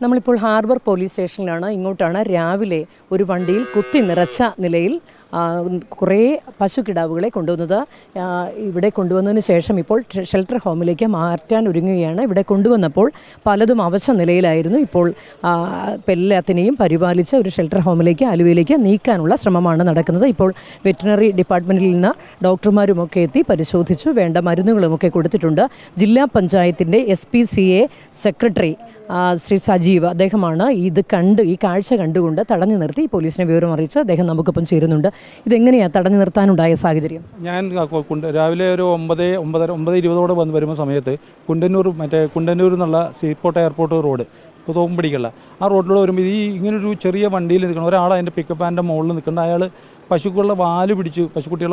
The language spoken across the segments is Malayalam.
നമ്മളിപ്പോൾ ഹാർബർ പോലീസ് സ്റ്റേഷനിലാണ്. ഇങ്ങോട്ടാണ് രാവിലെ ഒരു വണ്ടിയിൽ കുത്തി നിറച്ച നിലയിൽ കുറേ പശുക്കിടാവുകളെ കൊണ്ടുവന്നത്. ഇവിടെ കൊണ്ടുവന്നതിന് ശേഷം ഇപ്പോൾ ഷെൽട്ടർ ഹോമിലേക്ക് മാറ്റാൻ ഒരുങ്ങുകയാണ്. ഇവിടെ കൊണ്ടുവന്നപ്പോൾ പലതും അവശ നിലയിലായിരുന്നു. ഇപ്പോൾ എല്ലാത്തിനെയും പരിപാലിച്ച ഒരു ഷെൽട്ടർ ഹോമിലേക്ക് ആലുവയിലേക്ക് നീക്കാനുള്ള ശ്രമമാണ് നടക്കുന്നത്. ഇപ്പോൾ വെറ്റിനറി ഡിപ്പാർട്ട്മെൻറ്റിൽ നിന്ന് ഡോക്ടർമാരുമൊക്കെ എത്തി പരിശോധിച്ചു, വേണ്ട മരുന്നുകളുമൊക്കെ കൊടുത്തിട്ടുണ്ട്. ജില്ലാ പഞ്ചായത്തിൻ്റെ SPCA സെക്രട്ടറി ശ്രീ സജീവ്, അദ്ദേഹമാണ് ഈ കാഴ്ച കണ്ടുകൊണ്ട് തടഞ്ഞു നിർത്തി പോലീസിനെ വിവരം അറിയിച്ച് അദ്ദേഹം നമുക്കൊപ്പം ചേരുന്നുണ്ട്. ഇതെങ്ങനെയാണ് തടഞ്ഞു നിർത്താനുണ്ടായ സാഹചര്യം? ഞാൻ രാവിലെ ഒരു 9:20 വരുന്ന സമയത്ത് കുണ്ടന്നൂർ എന്നുള്ള സീപോർട്ട് എയർപോർട്ട് റോഡ് തോമ്പടിക്കുള്ള ആ റോഡിലൂടെ വരുമ്പോൾ ഇങ്ങനൊരു ചെറിയ വണ്ടിയിൽ നിൽക്കണം ഒരാൾ അതിൻ്റെ പിക്കപ്പ് വാൻ്റെ മുകളിൽ നിൽക്കേണ്ട. അയാൾ പശുക്കുട്ടികളുടെ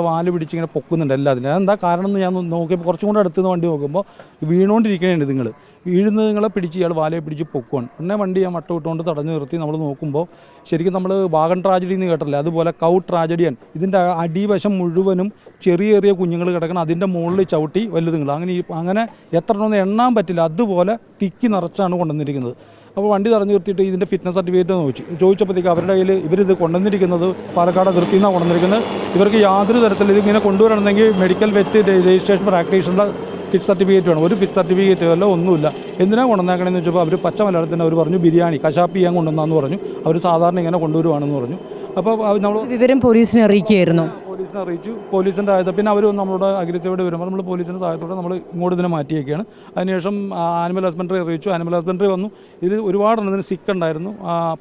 വാല് പിടിച്ച് ഇങ്ങനെ പൊക്കുന്നുണ്ട് എല്ലാത്തിനും. അതെന്താ കാരണം എന്ന് ഞാൻ നോക്കിയപ്പോൾ കുറച്ചും കൂടെ അടുത്തുനിന്ന് വണ്ടി നോക്കുമ്പോൾ വീണുകൊണ്ടിരിക്കണുണ്ട്. വീഴുന്നതുങ്ങളെ പിടിച്ച് ഇയാൾ വാലയെ പിടിച്ച് പൊക്കുവാണ്. പിന്നെ വണ്ടി ഞാൻ വിട്ടുകൊണ്ട് തടഞ്ഞു നിർത്തി നമ്മൾ നോക്കുമ്പോൾ ശരിക്കും നമ്മൾ വാഗൺ ട്രാജഡി എന്ന് കേട്ടില്ലേ, അതുപോലെ കൗ ട്രാജഡിയാണ്. ഇതിൻ്റെ അടിവശം മുഴുവനും ചെറിയ കുഞ്ഞുങ്ങൾ കിടക്കണം, അതിൻ്റെ മുകളിൽ ചവിട്ടി വലുതുങ്ങൾ അങ്ങനെ എത്രണ്ണമെന്ന് എണ്ണാൻ പറ്റില്ല, അതുപോലെ തിക്കി നിറച്ചാണ് കൊണ്ടുവന്നിരിക്കുന്നത്. അപ്പോൾ വണ്ടി തടഞ്ഞു നിർത്തിയിട്ട് ഇതിൻ്റെ ഫിറ്റ്നസ് സർട്ടിഫിക്കറ്റ് ചോദിച്ചപ്പോഴത്തേക്ക് അവരുടെ കയ്യിൽ ഇവരിത് കൊണ്ടുവന്നിരിക്കുന്നത് പാലക്കാട് അതിർത്തിയിൽ നിന്നാണ് കൊണ്ടുവന്നിരിക്കുന്നത്. ഇവർക്ക് യാതൊരു തരത്തിൽ ഇതിങ്ങനെ കൊണ്ടുവരണമെങ്കിൽ medical vet registration practitioner fit certificate വേണം. ഒരു ഫിറ്റ് സർട്ടിഫിക്കറ്റ് അല്ല, ഒന്നുമില്ല. എന്തിനാണ് കൊണ്ടുവന്നേക്കണമെന്ന് വെച്ചപ്പോൾ അവർ പച്ച മലയാളത്തിന് അവർ പറഞ്ഞു ബിരിയാണി കശാപ്പ് ചെയ്യാൻ കൊണ്ടുവന്നാന്ന് പറഞ്ഞു. അവർ സാധാരണ ഇങ്ങനെ കൊണ്ടുവരുവാണെന്ന് പറഞ്ഞു. അപ്പോൾ നമ്മൾ വിവരം പോലീസിനെ അറിയിക്കുകയായിരുന്നു. പോലീസിനെ അറിയിച്ചു. പോലീസിൻ്റെ സഹായത്തോടെ പിന്നെ അവർ നമ്മളോട് അഗ്രസീവായിട്ട് വരുമ്പോൾ നമ്മൾ പോലീസിൻ്റെ സഹായത്തോടെ നമ്മൾ ഇങ്ങോട്ട് ഇതിനെ മാറ്റിയൊക്കെയാണ്. അതിനുശേഷം ആനിമൽ ഹസ്ബൻഡറി അറിയിച്ചു. ആനിമൽ ഹസ്ബൻഡറി വന്നു. ഇത് ഒരുപാടെണ്ണം ഇതിന് സിക്ക് ഉണ്ടായിരുന്നു,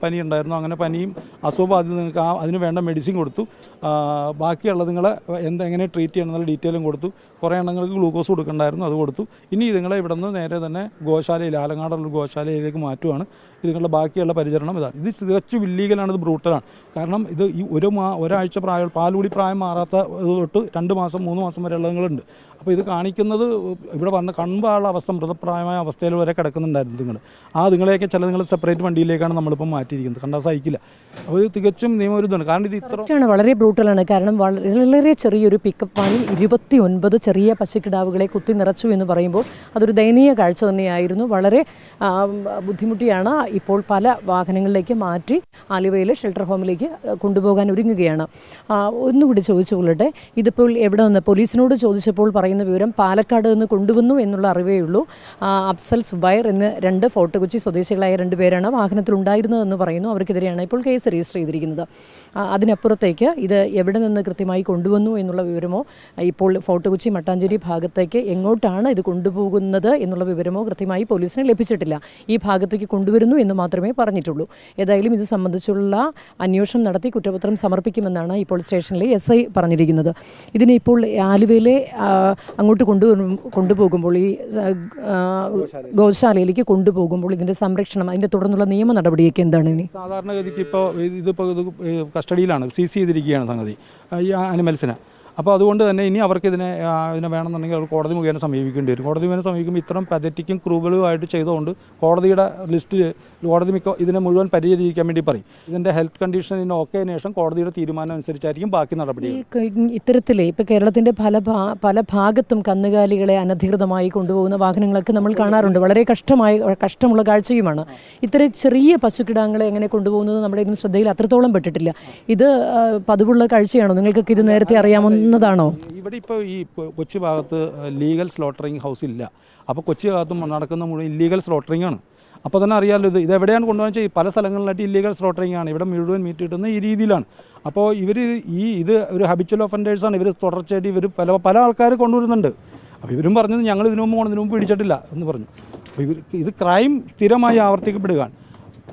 പനി ഉണ്ടായിരുന്നു. അങ്ങനെ പനിയും അസുഖബാധിത നിങ്ങൾക്ക് അതിന് വേണ്ട മെഡിസിൻ കൊടുത്തു. ബാക്കിയുള്ളത് നിങ്ങളെ എങ്ങനെ ട്രീറ്റ് ചെയ്യണമെന്നുള്ള ഡീറ്റെയിലും കൊടുത്തു. കുറേ എണ്ണങ്ങൾക്ക് ഗ്ലൂക്കോസ് കൊടുക്കണ്ടായിരുന്നു, അത് കൊടുത്തു. ഇനി ഇതുങ്ങളെ ഇവിടെ നിന്ന് നേരെ തന്നെ ഗോശാലയിൽ ആലങ്ങാടുള്ള ഗോശാലയിലേക്ക് മാറ്റുവാണ്. ഇതുങ്ങളുടെ ബാക്കിയുള്ള പരിചരണം ഇതാണ്. ഇത് തികച്ചും ഇല്ലീഗലാണ്, ഇത് ബ്രൂട്ടലാണ്. കാരണം ഇത് ഈ ഒരാഴ്ച പ്രായം പാലുകൂടി പ്രായം മാറാത്ത തൊട്ട് 2 മാസം 3 മാസം വരെ ഉള്ളതുങ്ങളുണ്ട്. അപ്പോൾ ഇത് കാണിക്കുന്നത് ഇവിടെ വന്ന് കൺപാളുള്ള അവസ്ഥ മൃതപ്രായമായ അവസ്ഥയിൽ വരെ കിടക്കുന്നുണ്ടായിരുന്നു നിങ്ങൾ. നിങ്ങളെയൊക്കെ നിങ്ങൾ സെപ്പറേറ്റ് വണ്ടിയിലേക്കാണ് നമ്മളിപ്പോൾ മാറ്റിയിരിക്കുന്നത്. കണ്ടാൽ സഹിക്കില്ല. അപ്പോൾ ഇത് തികച്ചും നിയമവിരുദ്ധമാണ്. കാരണം ഇത് ഇത്രയാണ് വളരെ ബ്രൂട്ടലാണ്. കാരണം വളരെ ചെറിയൊരു പിക്കപ്പ് വാനിൽ 29 ചെറിയ പശുക്കിടാവുകളെ കുത്തി നിറച്ചു എന്ന് പറയുമ്പോൾ അതൊരു ദയനീയ കാഴ്ച തന്നെയായിരുന്നു. വളരെ ബുദ്ധിമുട്ടിയാണ്. ഇപ്പോൾ പല വാഹനങ്ങളിലേക്ക് മാറ്റി ആലുവയിലെ ഷെൽട്ടർ ഹോമിലേക്ക് കൊണ്ടുപോകാൻ ഒരുങ്ങുകയാണ്. ഒന്നുകൂടി ചോദിച്ചു കൊള്ളട്ടെ, ഇതിപ്പോൾ എവിടെ നിന്ന്? പോലീസിനോട് ചോദിച്ചപ്പോൾ പറയുന്ന വിവരം പാലക്കാട് നിന്ന് കൊണ്ടുവന്നു എന്നുള്ള അറിവേ ഉള്ളൂ. അഫ്സൽ സുബൈർ എന്ന് 2 ഫോർട്ട് കൊച്ചി സ്വദേശികളായ 2 പേരാണ് വാഹനത്തിലുണ്ടായിരുന്നതെന്ന് പറയുന്നു. അവർക്കെതിരെയാണ് ഇപ്പോൾ കേസ് രജിസ്റ്റർ ചെയ്തിരിക്കുന്നത്. അതിനപ്പുറത്തേക്ക് ഇത് എവിടെ നിന്ന് കൃത്യമായി കൊണ്ടുവന്നു എന്നുള്ള വിവരമോ, ഇപ്പോൾ ഫോർട്ട് കൊച്ചി മട്ടാഞ്ചേരി ഭാഗത്തേക്ക് എങ്ങോട്ടാണ് ഇത് കൊണ്ടുപോകുന്നത് എന്നുള്ള വിവരമോ കൃത്യമായി പോലീസിന് ലഭിച്ചിട്ടില്ല. ഈ ഭാഗത്തേക്ക് കൊണ്ടുവരുന്നു എന്ന് മാത്രമേ പറഞ്ഞിട്ടുള്ളൂ. ഏതായാലും ഇത് സംബന്ധിച്ചുള്ള അന്വേഷണം നടത്തി കുറ്റപത്രം സമർപ്പിക്കുമെന്നാണ് ഇപ്പോൾ സ്റ്റേഷനിലെ SI പറഞ്ഞിരിക്കുന്നത്. ഇതിനെ ഇപ്പോൾ ആലുവയിലെ അങ്ങോട്ട് കൊണ്ടുപോകുമ്പോൾ ഈ ഗോശാലയിലേക്ക് കൊണ്ടുപോകുമ്പോൾ ഇതിൻ്റെ സംരക്ഷണം, അതിൻ്റെ തുടർന്നുള്ള നിയമ നടപടിയൊക്കെ എന്താണ്? ഇനി സാധാരണഗതിക്ക് ഇതിപ്പോൾ കസ്റ്റഡിയിലാണ്, CC ചെയ്തിരിക്കുകയാണ് സംഗതി ഈ ആനിമൽസിനെ. അപ്പോൾ അതുകൊണ്ട് തന്നെ ഇനി അവർക്ക് ഇതിനെ വേണമെന്നുണ്ടെങ്കിൽ അവർ കോടതി മുഖേന സമീപിക്കേണ്ടി വരും. കോടതി മുഖേന സമീപിക്കുമ്പോൾ ഇത്തരം പതറ്റിക്കും ക്രൂവലുമായിട്ട് ചെയ്തുകൊണ്ട് കോടതിയുടെ ലിസ്റ്റ് കോടതി ഇതിനെ മുഴുവൻ പരിഹരിക്കാൻ വേണ്ടി പറയും. ഇതിൻ്റെ ഹെൽത്ത് കണ്ടീഷൻ ഓക്കെയതിനു ശേഷം കോടതിയുടെ തീരുമാനം അനുസരിച്ചായിരിക്കും ബാക്കി നടപടി. ഇത്തരത്തിലെ ഇപ്പോൾ കേരളത്തിൻ്റെ പല ഭാഗത്തും കന്നുകാലികളെ അനധികൃതമായി കൊണ്ടുപോകുന്ന വാഹനങ്ങളൊക്കെ നമ്മൾ കാണാറുണ്ട്. വളരെ കഷ്ടമുള്ള കാഴ്ചയുമാണ്. ഇത്തരം ചെറിയ പശുക്കിടാങ്ങളെ എങ്ങനെ കൊണ്ടുപോകുന്നത് നമ്മുടെ ഇതിന് ശ്രദ്ധയിൽ അത്രത്തോളം പെട്ടിട്ടില്ല. ഇത് പതിവുള്ള കാഴ്ചയാണോ? നിങ്ങൾക്കൊക്കെ ഇത് നേരത്തെ അറിയാമോ? ഇവിടെ ഇപ്പോൾ ഈ കൊച്ചി ഭാഗത്ത് ലീഗൽ സ്ലോട്ടറിങ് ഹൗസ് ഇല്ല. അപ്പോൾ കൊച്ചി ഭാഗത്ത് നടക്കുന്ന മുഴുവൻ ഇല്ലീഗൽ സ്ലോട്ടറിങ് ആണ്. അപ്പോൾ തന്നെ അറിയാമല്ലോ ഇത് എവിടെയാണ് കൊണ്ടുപോകാൻ വെച്ചാൽ പല സ്ഥലങ്ങളിലായിട്ട് ഇല്ലീഗൽ സ്ലോട്ടറിങ് ആണ്. ഇവിടെ മുഴുവൻ മീറ്റ് കിട്ടുന്ന ഈ രീതിയിലാണ്. അപ്പോൾ ഇത് ഒരു ഹാബിച്വൽ ഒഫൻഡേഴ്സാണ്. ഇവർ തുടർച്ചയായിട്ട് പല ആൾക്കാർ കൊണ്ടുവരുന്നുണ്ട്. അപ്പോൾ ഇവരും പറഞ്ഞത് ഞങ്ങൾ ഇതിനു മുമ്പ് പിടിച്ചിട്ടില്ല എന്ന് പറഞ്ഞു. അപ്പോൾ ഇത് ക്രൈം സ്ഥിരമായി ആവർത്തിക്കപ്പെടുകയാണ്.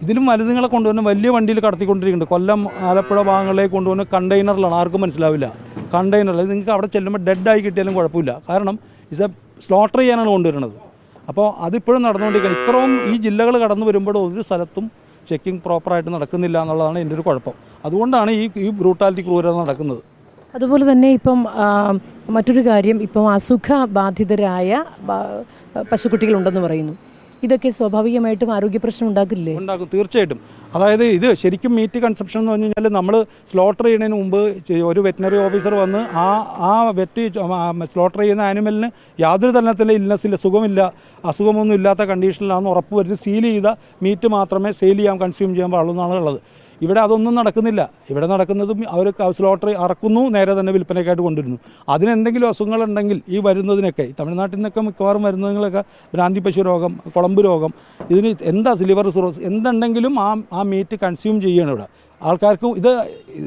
ഇതിലും വലുതുങ്ങളെ കൊണ്ടുവന്ന് വലിയ വണ്ടിയിൽ കടത്തിക്കൊണ്ടിരിക്കുന്നുണ്ട്. കൊല്ലം ആലപ്പുഴ ഭാഗങ്ങളിലേക്ക് കൊണ്ടുവന്ന് കണ്ടെയ്നറിലാണ്. ആർക്കും മനസ്സിലാവില്ല. കണ്ടെയ്നറിൽ നിങ്ങൾക്ക് അവിടെ ചെല്ലുമ്പോൾ ഡെഡായി കിട്ടിയാലും കുഴപ്പമില്ല. കാരണം സ്ലോട്ടർ ചെയ്യാനാണ് കൊണ്ടുവരുന്നത്. അപ്പോൾ അതിപ്പോഴും നടന്നുകൊണ്ടിരിക്കുകയാണ്. ഇത്രയും ഈ ജില്ലകൾ കടന്നു വരുമ്പോഴും ഒരു സ്ഥലത്തും ചെക്കിംഗ് പ്രോപ്പറായിട്ട് നടക്കുന്നില്ല എന്നുള്ളതാണ് എൻ്റെ ഒരു കുഴപ്പം. അതുകൊണ്ടാണ് ഈ ബ്രൂട്ടാലിറ്റി ക്രൂരത നടക്കുന്നത്. അതുപോലെ തന്നെ ഇപ്പം മറ്റൊരു കാര്യം, ഇപ്പം അസുഖബാധിതരായ പശുക്കുട്ടികളുണ്ടെന്ന് പറയുന്നു. ഇതൊക്കെ സ്വാഭാവികമായിട്ടും ആരോഗ്യ പ്രശ്നം ഉണ്ടാക്കില്ലേ? ഉണ്ടാക്കും, തീർച്ചയായിട്ടും. അതായത് ഇത് ശരിക്കും മീറ്റ് കൺസപ്ഷൻ എന്ന് പറഞ്ഞു കഴിഞ്ഞാൽ നമ്മൾ സ്ലോട്ടർ ചെയ്യുന്നതിന് മുമ്പ് ഒരു വെറ്റിനറി ഓഫീസർ വന്ന് ആ വെറ്റ് സ്ലോട്ടർ ചെയ്യുന്ന ആനിമലിന് യാതൊരു തരത്തിലുള്ള ഇൽനെസ്സില്ല, സുഖമില്ല, അസുഖമൊന്നും ഇല്ലാത്ത കണ്ടീഷനിലാണെന്ന് ഉറപ്പ് വരുത്തി സീൽ ചെയ്ത മീറ്റ് മാത്രമേ സെയിൽ ചെയ്യാൻ കൺസ്യൂം ചെയ്യാൻ പാടുള്ളൂ എന്നാണ് ഉള്ളത്. ഇവിടെ അതൊന്നും നടക്കുന്നില്ല. ഇവിടെ നടക്കുന്നതും അവർ സ്ലോട്ടർ അറക്കുന്നു, നേരെ തന്നെ വിൽപ്പനയ്ക്കായിട്ട് കൊണ്ടുവരുന്നു. അതിനെന്തെങ്കിലും അസുഖങ്ങളുണ്ടെങ്കിൽ ഈ വരുന്നതിനൊക്കെ തമിഴ്നാട്ടിൽ നിന്നൊക്കെ മിക്കവാറും വരുന്നതിനൊക്കെ ഭ്രാന്തി പശു രോഗം, കുളമ്പ് രോഗം, ഇതിന് എന്താ ലിവർ സിറോസ് എന്തുണ്ടെങ്കിലും ആ മീറ്റ് കൺസ്യൂം ചെയ്യണം ഇവിടെ. ആൾക്കാർക്ക്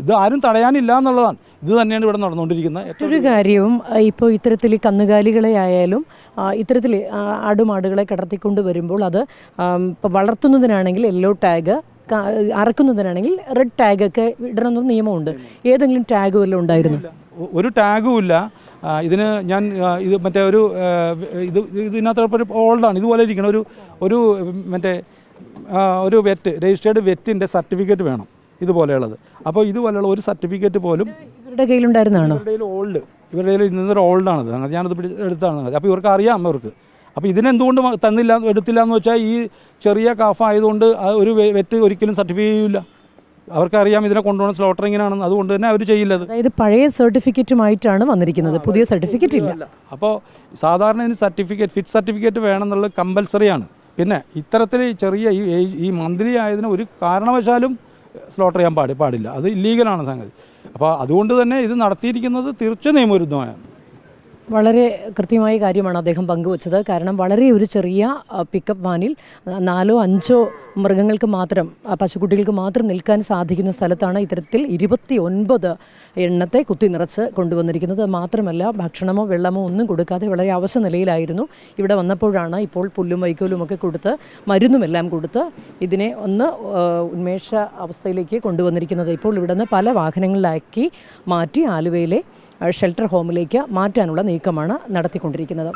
ഇത് ആരും തടയാനില്ല എന്നുള്ളതാണ്. ഇത് തന്നെയാണ് ഇവിടെ നടന്നുകൊണ്ടിരിക്കുന്നത്. മറ്റൊരു കാര്യവും ഇപ്പോൾ ഇത്തരത്തിൽ കന്നുകാലികളെ ആയാലും ഇത്തരത്തിൽ ആടുമാടുകളെ കടത്തിക്കൊണ്ട് വരുമ്പോൾ അത് ഇപ്പോൾ വളർത്തുന്നതിനാണെങ്കിൽ യെല്ലോ ടാഗ്, അറക്കുന്നതിനാണെങ്കിൽ റെഡ് ടാഗൊക്കെ ഇടണമെന്നൊരു നിയമമുണ്ട്. ഏതെങ്കിലും ടാഗ് വല്ലതും ഉണ്ടായിരുന്നു? ഒരു ടാഗും ഇല്ല ഇതിന്. ഞാൻ ഇത് മറ്റേ ഇതിനകത്ത് ഒരു ഓൾഡാണ് ഇതുപോലെ ഇരിക്കണം. ഒരു മറ്റേ ഒരു രജിസ്റ്റേർഡ് വെറ്റിൻ്റെ സർട്ടിഫിക്കറ്റ് വേണം ഇതുപോലെയുള്ളത്. അപ്പോൾ ഇതുപോലെയുള്ള ഒരു സർട്ടിഫിക്കറ്റ് പോലും ഇവരുടെ കയ്യിലുണ്ടായിരുന്നതാണോ? ഇവരുടെ കയ്യിൽ ഇന്നൊരു ഓൾഡാണത്. ഞാനത് എടുത്താണ്. അപ്പോൾ ഇവർക്ക് അറിയാം അവർക്ക്. അപ്പോൾ ഇതിനെന്തുകൊണ്ട് എടുത്തില്ല എന്ന് വെച്ചാൽ ഈ ചെറിയ കാഫ് ആയതുകൊണ്ട് ഒരു വെറ്റ് ഒരിക്കലും സർട്ടിഫൈ ചെയ്യില്ല. അവർക്കറിയാം ഇതിനെ കൊണ്ടുപോകുന്ന സ്ലോട്ടറിങ്ങിനാണെന്ന്, അതുകൊണ്ട് തന്നെ അവർ ചെയ്യില്ലത്. അതായത് പഴയ സർട്ടിഫിക്കറ്റുമായിട്ടാണ് വന്നിരിക്കുന്നത്, പുതിയ സർട്ടിഫിക്കറ്റ് ഇല്ല. അപ്പോൾ സാധാരണ ഇതിന് ഫിറ്റ് സർട്ടിഫിക്കറ്റ് വേണമെന്നുള്ളത് കമ്പൽസറിയാണ്. പിന്നെ ഇത്തരത്തിൽ ചെറിയ ഈ മന്ത്ലി ആയതിന് ഒരു കാരണവശാലും സ്ലോട്ടർ ചെയ്യാൻ പാടില്ല. അത് ഇല്ലീഗലാണ് സംഗതി. അപ്പോൾ അതുകൊണ്ട് തന്നെ ഇത് നടത്തിയിരിക്കുന്നത് തീർച്ച നിയമവിരുദ്ധമാണ്. വളരെ കൃത്യമായ കാര്യമാണ് അദ്ദേഹം പങ്കുവച്ചത്. കാരണം വളരെ ഒരു ചെറിയ പിക്കപ്പ് വാനിൽ 4-5 മൃഗങ്ങൾക്ക് മാത്രം, പശുക്കുട്ടികൾക്ക് മാത്രം നിൽക്കാൻ സാധിക്കുന്ന സ്ഥലത്താണ് ഇത്തരത്തിൽ 29 എണ്ണത്തെ കുത്തി നിറച്ച് കൊണ്ടുവന്നിരിക്കുന്നത്. മാത്രമല്ല ഭക്ഷണമോ വെള്ളമോ ഒന്നും കൊടുക്കാതെ വളരെ അവശ നിലയിലായിരുന്നു. ഇവിടെ വന്നപ്പോഴാണ് ഇപ്പോൾ പുല്ലും വൈക്കോലും ഒക്കെ കൊടുത്ത് മരുന്നുമെല്ലാം കൊടുത്ത് ഇതിനെ ഒന്ന് ഉന്മേഷ അവസ്ഥയിലേക്ക് കൊണ്ടുവന്നിരിക്കുന്നത്. ഇപ്പോൾ ഇവിടെ നിന്ന് പല വാഹനങ്ങളിലാക്കി മാറ്റി ആലുവയിലെ ഷെൽട്ടർ ഹോമിലേക്ക് മാറ്റാനുള്ള നീക്കമാണ് നടത്തിക്കൊണ്ടിരിക്കുന്നത്.